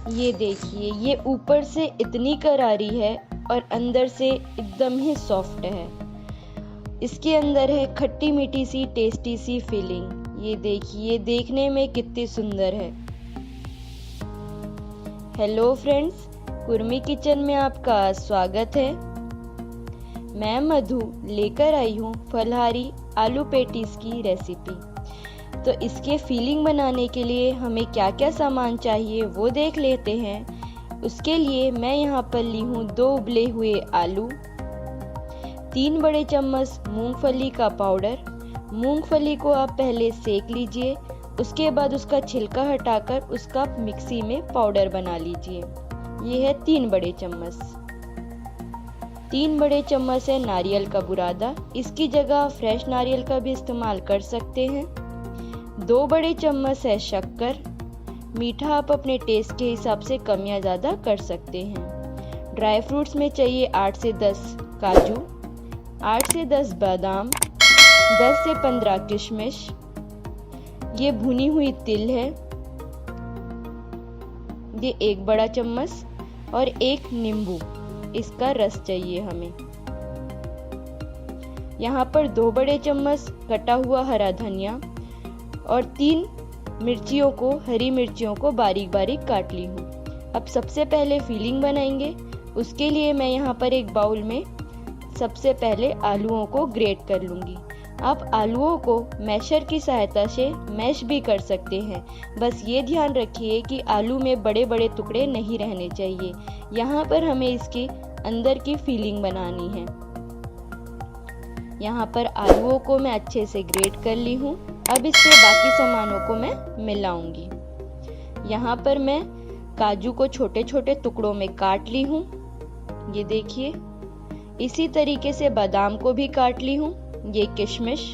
ये देखिए, ये ऊपर से इतनी करारी है और अंदर से एकदम ही सॉफ्ट है। इसके अंदर है खट्टी मीठी सी टेस्टी सी फीलिंग। ये देखिए, देखने में कितनी सुंदर है। हेलो फ्रेंड्स, कुर्मी किचन में आपका स्वागत है। मैं मधु लेकर आई हूँ फलहारी आलू पैटीज की रेसिपी। तो इसके फीलिंग बनाने के लिए हमें क्या क्या सामान चाहिए वो देख लेते हैं। उसके लिए मैं यहाँ पर ली हूँ 2 उबले हुए आलू, 3 बड़े चम्मच मूंगफली का पाउडर। मूंगफली को आप पहले सेक लीजिए, उसके बाद उसका छिलका हटाकर उसका मिक्सी में पाउडर बना लीजिए। ये है 3 बड़े चम्मच। 3 बड़े चम्मच है नारियल का बुरादा, इसकी जगह आप फ्रेश नारियल का भी इस्तेमाल कर सकते हैं। 2 बड़े चम्मच है शक्कर। मीठा आप अपने टेस्ट के हिसाब से कम या ज़्यादा कर सकते हैं। ड्राई फ्रूट्स में चाहिए 8 से 10 काजू, 8 से 10 बादाम, 10 से 15 किशमिश। ये भुनी हुई तिल है, ये 1 बड़ा चम्मच, और 1 नींबू, इसका रस चाहिए हमें। यहाँ पर 2 बड़े चम्मच कटा हुआ हरा धनिया और 3 मिर्चियों को, हरी मिर्चियों को बारीक बारीक काट ली हूँ। अब सबसे पहले फीलिंग बनाएंगे। उसके लिए मैं यहाँ पर एक बाउल में सबसे पहले आलूओं को ग्रेट कर लूँगी। आप आलूओं को मैशर की सहायता से मैश भी कर सकते हैं। बस ये ध्यान रखिए कि आलू में बड़े बड़े टुकड़े नहीं रहने चाहिए। यहाँ पर हमें इसके अंदर की फीलिंग बनानी है। यहाँ पर आलूओं को मैं अच्छे से ग्रेट कर ली हूँ। अब इससे बाकी सामानों को मैं मिलाऊंगी। यहाँ पर मैं काजू को छोटे छोटे टुकड़ों में काट ली हूँ, ये देखिए। इसी तरीके से बादाम को भी काट ली हूँ, ये किशमिश,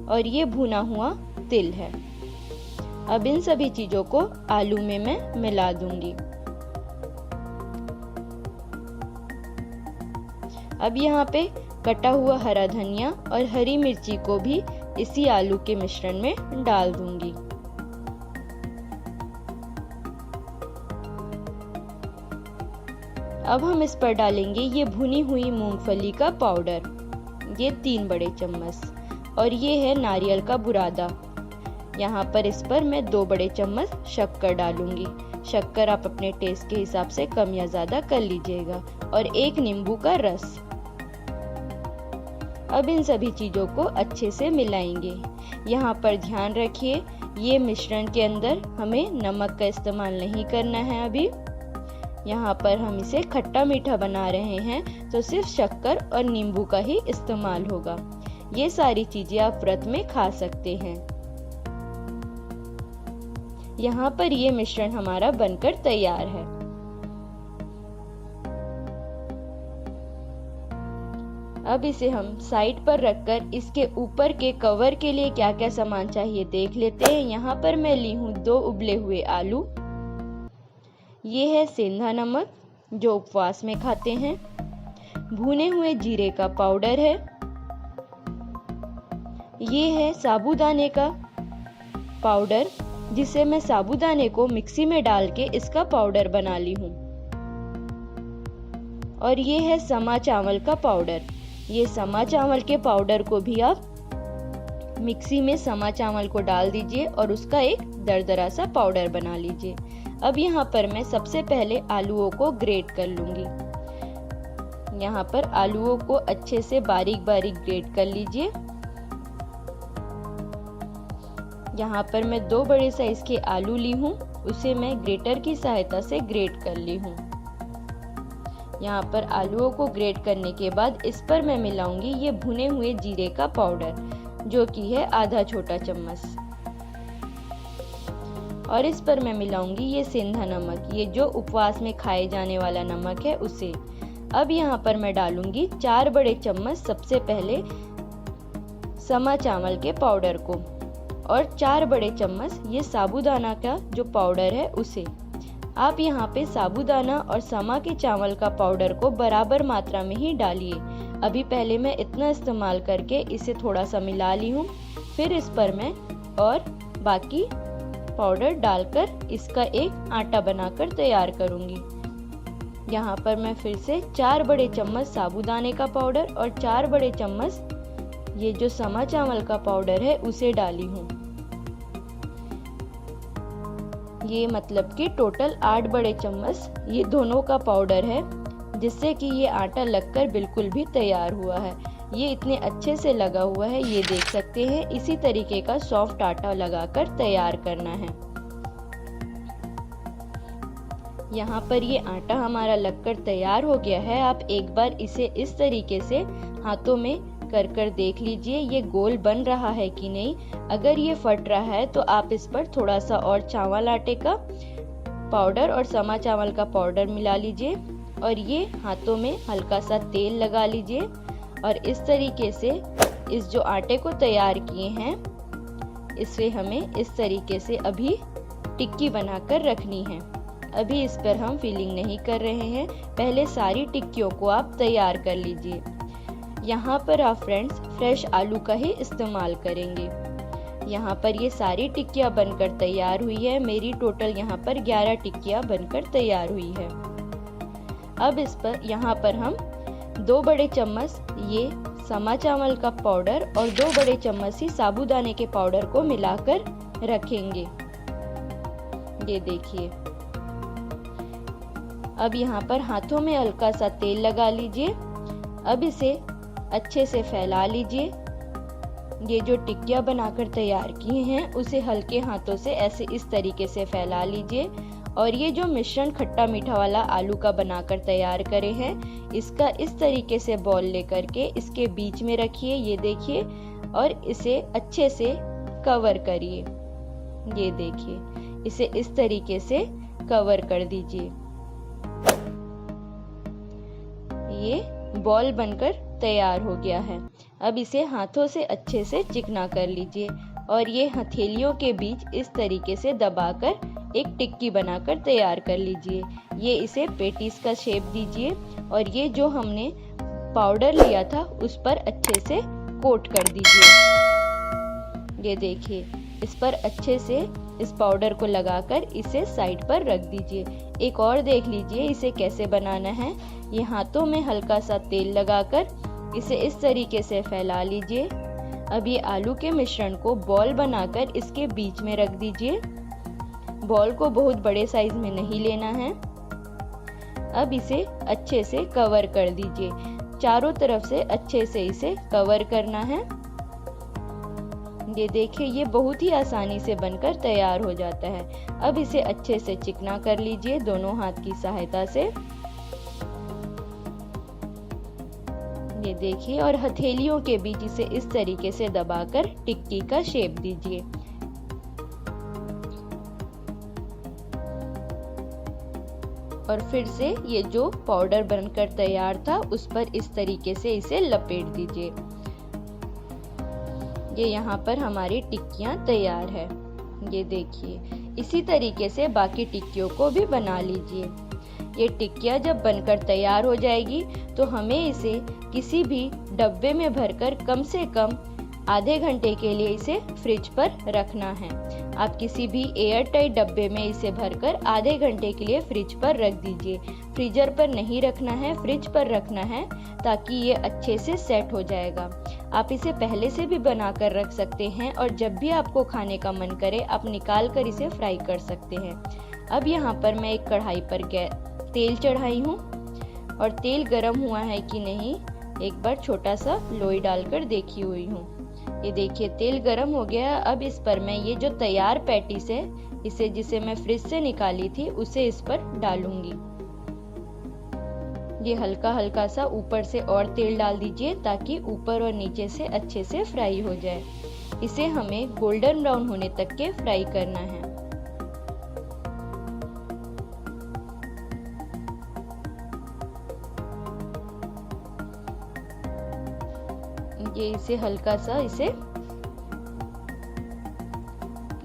और ये भुना हुआ तिल है। अब इन सभी चीजों को आलू में मैं मिला दूंगी। अब यहाँ पे कटा हुआ हरा धनिया और हरी मिर्ची को भी इसी आलू के मिश्रण में डाल दूंगी। अब हम इस पर डालेंगे ये भुनी हुई मूंगफली का पाउडर, ये 3 बड़े चम्मच, और ये है नारियल का बुरादा। यहाँ पर इस पर मैं 2 बड़े चम्मच शक्कर डालूंगी। शक्कर आप अपने टेस्ट के हिसाब से कम या ज्यादा कर लीजिएगा, और 1 नींबू का रस। अब इन सभी चीजों को अच्छे से मिलाएंगे। यहाँ पर ध्यान रखिए, ये मिश्रण के अंदर हमें नमक का इस्तेमाल नहीं करना है। अभी यहाँ पर हम इसे खट्टा मीठा बना रहे हैं, तो सिर्फ शक्कर और नींबू का ही इस्तेमाल होगा। ये सारी चीजें आप व्रत में खा सकते हैं। यहाँ पर ये मिश्रण हमारा बनकर तैयार है। अब इसे हम साइड पर रखकर इसके ऊपर के कवर के लिए क्या क्या सामान चाहिए देख लेते हैं। यहाँ पर मैं ली हूँ 2 उबले हुए आलू, ये है सेंधा नमक जो उपवास में खाते हैं, भुने हुए जीरे का पाउडर है, ये है साबूदाने का पाउडर, जिसे मैं साबूदाने को मिक्सी में डाल के इसका पाउडर बना ली हूँ, और ये है समा चावल का पाउडर। ये समा चावल के पाउडर को भी आप मिक्सी में समा चावल को डाल दीजिए और उसका एक दरदरा सा पाउडर बना लीजिए। अब यहाँ पर मैं सबसे पहले आलूओं को ग्रेट कर लूंगी। यहाँ पर आलूओं को अच्छे से बारीक बारीक ग्रेट कर लीजिए। यहाँ पर मैं 2 बड़े साइज के आलू ली हूँ, उसे मैं ग्रेटर की सहायता से ग्रेट कर ली हूँ। यहाँ पर आलूओं को ग्रेट करने के बाद इस पर मैं मिलाऊंगी ये भुने हुए जीरे का पाउडर, जो कि है आधा छोटा चम्मच, और इस पर मैं मिलाऊंगी ये सेंधा नमक, ये जो उपवास में खाए जाने वाला नमक है उसे। अब यहाँ पर मैं डालूंगी 4 बड़े चम्मच सबसे पहले समा चावल के पाउडर को, और 4 बड़े चम्मच ये साबूदाना का जो पाउडर है उसे। आप यहाँ पे साबूदाना और समा के चावल का पाउडर को बराबर मात्रा में ही डालिए। अभी पहले मैं इतना इस्तेमाल करके इसे थोड़ा सा मिला ली हूँ, फिर इस पर मैं और बाकी पाउडर डालकर इसका एक आटा बनाकर तैयार करूंगी। यहाँ पर मैं फिर से 4 बड़े चम्मच साबूदाने का पाउडर और 4 बड़े चम्मच ये जो समा चावल का पाउडर है उसे डाली हूँ। ये मतलब कि टोटल 8 बड़े चम्मच ये दोनों का पाउडर है, जिससे कि ये आटा लगकर बिल्कुल भी तैयार हुआ है। ये इतने अच्छे से लगा हुआ है, ये देख सकते हैं। इसी तरीके का सॉफ्ट आटा लगाकर तैयार करना है। यहाँ पर ये आटा हमारा लगकर तैयार हो गया है। आप एक बार इसे इस तरीके से हाथों में कर देख लीजिए ये गोल बन रहा है कि नहीं। अगर ये फट रहा है तो आप इस पर थोड़ा सा और चावल आटे का पाउडर और समा चावल का पाउडर मिला लीजिए और ये हाथों में हल्का सा तेल लगा लीजिए और इस तरीके से इस जो आटे को तैयार किए हैं इसे हमें इस तरीके से अभी टिक्की बनाकर रखनी है। अभी इस पर हम फिलिंग नहीं कर रहे हैं, पहले सारी टिक्कियों को आप तैयार कर लीजिए। यहाँ पर आप फ्रेंड्स फ्रेश आलू का ही इस्तेमाल करेंगे। यहाँ पर ये सारी टिक्कियाँ बनकर तैयार हुई है। मेरी टोटल यहाँ पर 11 टिक्कियाँ बनकर तैयार हुई है। अब इस पर यहाँ पर हम 2 बड़े चम्मच ये समा चावल का पाउडर और 2 बड़े चम्मच ही साबूदाने के पाउडर को मिलाकर रखेंगे। ये देखिए। अब यहाँ पर हाथों में हल्का सा तेल लगा लीजिए। अब इसे अच्छे से फैला लीजिए। ये जो टिक्कियाँ बनाकर तैयार किए हैं उसे हल्के हाथों से ऐसे इस तरीके से फैला लीजिए और ये जो मिश्रण खट्टा मीठा वाला आलू का बनाकर तैयार करे हैं इसका इस तरीके से बॉल लेकर के इसके बीच में रखिए। ये देखिए और इसे अच्छे से कवर करिए। ये देखिए, इसे इस तरीके से कवर कर दीजिए। ये बॉल बनकर तैयार हो गया है। अब इसे हाथों से अच्छे से चिकना कर लीजिए और ये हथेलियों के बीच इस तरीके से दबाकर एक टिक्की बनाकर तैयार कर लीजिए। ये इसे पेटीज का शेप दीजिए और ये जो हमने पाउडर लिया था उस पर अच्छे से कोट कर दीजिए। ये देखिए, इस पर अच्छे से इस पाउडर को लगाकर इसे साइड पर रख दीजिए। एक और देख लीजिए इसे कैसे बनाना है। ये हाथों में हल्का सा तेल लगाकर इसे इस तरीके से फैला लीजिए। अब ये आलू के मिश्रण को बॉल बनाकर इसके बीच में रख दीजिए। बॉल को बहुत बड़े साइज में नहीं लेना है। अब इसे अच्छे से कवर कर दीजिए। चारों तरफ से अच्छे से इसे कवर करना है। ये देखिए, ये बहुत ही आसानी से बनकर तैयार हो जाता है। अब इसे अच्छे से चिकना कर लीजिए दोनों हाथ की सहायता से। ये देखिए, और हथेलियों के बीच इसे इस तरीके से दबाकर टिक्की का शेप दीजिए। और फिर से ये जो पाउडर बनकर तैयार था उस पर इस तरीके से इसे लपेट दीजिए। ये यहाँ पर हमारी टिक्कियाँ तैयार है। ये देखिए, इसी तरीके से बाकी टिक्कियों को भी बना लीजिए। ये टिक्कियाँ जब बनकर तैयार हो जाएगी तो हमें इसे किसी भी डब्बे में भरकर कम से कम आधे घंटे के लिए इसे फ्रिज पर रखना है। आप किसी भी एयर टाइट डब्बे में इसे भरकर आधे घंटे के लिए फ्रिज पर रख दीजिए। फ्रीजर पर नहीं रखना है, फ्रिज पर रखना है ताकि ये अच्छे से सेट हो जाएगा। आप इसे पहले से भी बनाकर रख सकते हैं और जब भी आपको खाने का मन करे आप निकाल कर इसे फ्राई कर सकते हैं। अब यहाँ पर मैं एक कढ़ाई पर तेल चढ़ाई हूँ और तेल गर्म हुआ है कि नहीं एक बार छोटा सा लोई डालकर देखी हुई हूँ। ये देखिए, तेल गर्म हो गया। अब इस पर मैं ये जो तैयार पैटीज है इसे जिसे मैं फ्रिज से निकाली थी उसे इस पर डालूंगी। ये हल्का हल्का सा ऊपर से और तेल डाल दीजिए ताकि ऊपर और नीचे से अच्छे से फ्राई हो जाए। इसे हमें गोल्डन ब्राउन होने तक के फ्राई करना है। ये इसे हल्का सा इसे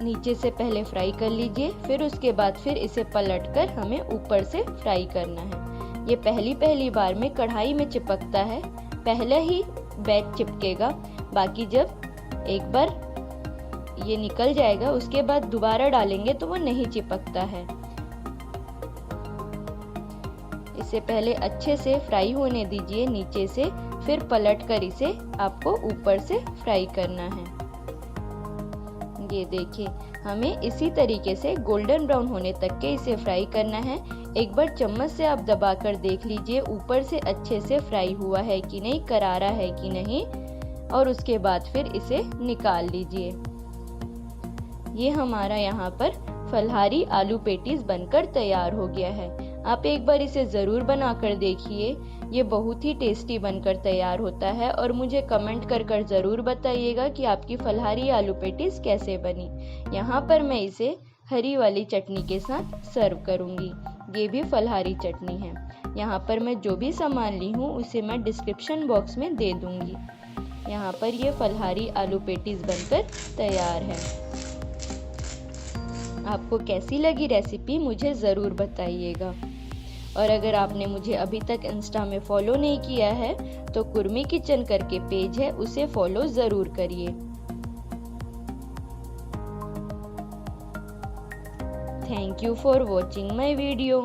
नीचे से पहले फ्राई कर लीजिए, फिर उसके बाद फिर इसे पलटकर हमें ऊपर से फ्राई करना है। ये पहली बार में कढ़ाई में चिपकता है, पहले ही बैच चिपकेगा। बाकी जब एक बार ये निकल जाएगा, उसके बाद दोबारा डालेंगे तो वो नहीं चिपकता है। इसे पहले अच्छे से फ्राई होने दीजिए नीचे से, फिर पलटकर इसे आपको ऊपर से फ्राई करना है। ये देखिए, हमें इसी तरीके से गोल्डन ब्राउन होने तक के इसे फ्राई करना है। एक बार चम्मच से आप दबाकर देख लीजिए ऊपर से अच्छे से फ्राई हुआ है कि नहीं, करारा है कि नहीं, और उसके बाद फिर इसे निकाल लीजिए। ये हमारा यहाँ पर फलहारी आलू पेटीज बनकर तैयार हो गया है। आप एक बार इसे ज़रूर बनाकर देखिए, ये बहुत ही टेस्टी बनकर तैयार होता है। और मुझे कमेंट कर ज़रूर बताइएगा कि आपकी फलहारी आलू पेटीज कैसे बनी। यहाँ पर मैं इसे हरी वाली चटनी के साथ सर्व करूँगी। ये भी फलहारी चटनी है। यहाँ पर मैं जो भी सामान ली हूँ उसे मैं डिस्क्रिप्शन बॉक्स में दे दूँगी। यहाँ पर ये फलहारी आलू पेटीज बनकर तैयार है। आपको कैसी लगी रेसिपी मुझे ज़रूर बताइएगा। और अगर आपने मुझे अभी तक इंस्टा में फॉलो नहीं किया है तो कुर्मी किचन करके पेज है, उसे फॉलो ज़रूर करिए। Thank you for watching my video.